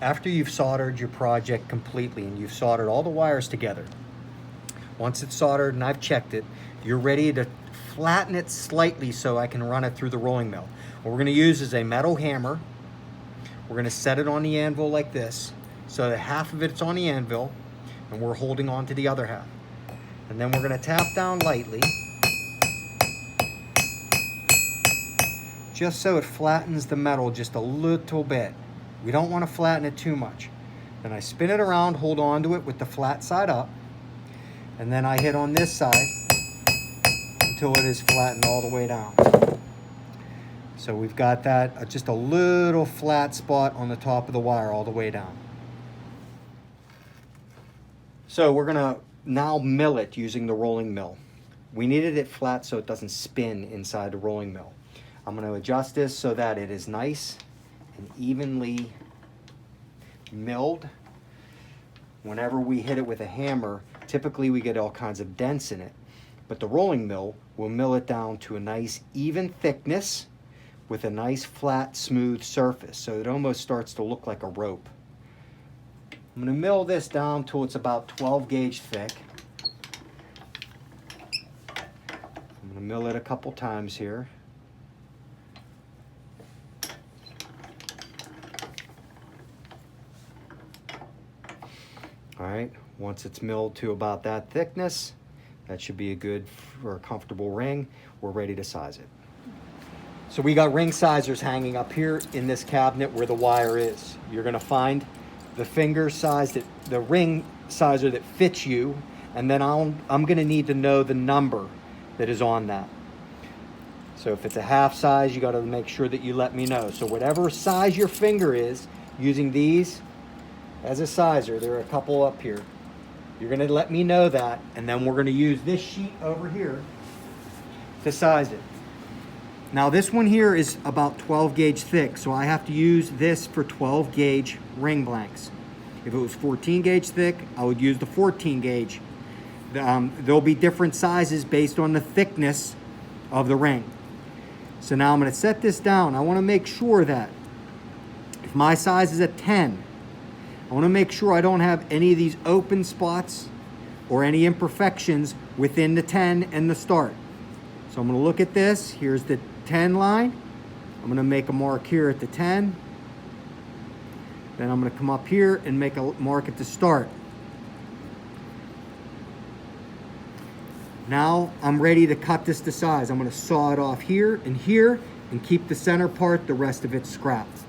after you've soldered your project completely and you've soldered all the wires together, once it's soldered and I've checked it, you're ready to flatten it slightly so I can run it through the rolling mill. What we're going to use is a metal hammer. We're going to set it on the anvil like this so that half of it's on the anvil and we're holding on to the other half. And then we're going to tap down lightly just so it flattens the metal just a little bit. We don't want to flatten it too much. Then I spin it around, hold on to it with the flat side up, and then I hit on this side until it is flattened all the way down. So we've got that just a little flat spot on the top of the wire all the way down. So we're gonna now mill it using the rolling mill. We needed it flat so it doesn't spin inside the rolling mill. I'm going to adjust this so that it is nice and evenly milled. Whenever we hit it with a hammer, typically we get all kinds of dents in it, but the rolling mill will mill it down to a nice even thickness with a nice flat smooth surface, so it almost starts to look like a rope. I'm going to mill this down till it's about 12 gauge thick. I'm going to mill it a couple times here. All right, once it's milled to about that thickness, that should be good for a comfortable ring. We're ready to size it. So we got ring sizers hanging up here in this cabinet where the wire is. You're gonna find the finger size, the ring sizer that fits you, and then I'm gonna need to know the number that is on that. So if it's a half size, you gotta make sure that you let me know. So whatever size your finger is, using these as a sizer, there are a couple up here. You're gonna let me know that, and then we're gonna use this sheet over here to size it. Now this one here is about 12 gauge thick, so I have to use this for 12 gauge ring blanks. If it was 14 gauge thick, I would use the 14 gauge. There'll be different sizes based on the thickness of the ring. So now I'm gonna set this down. I wanna make sure that if my size is a 10, I want to make sure I don't have any of these open spots or any imperfections within the 10 and the start. So I'm going to look at this. Here's the 10 line. I'm going to make a mark here at the 10. Then I'm going to come up here and make a mark at the start. Now I'm ready to cut this to size. I'm going to saw it off here and keep the center part, the rest of it scrapped.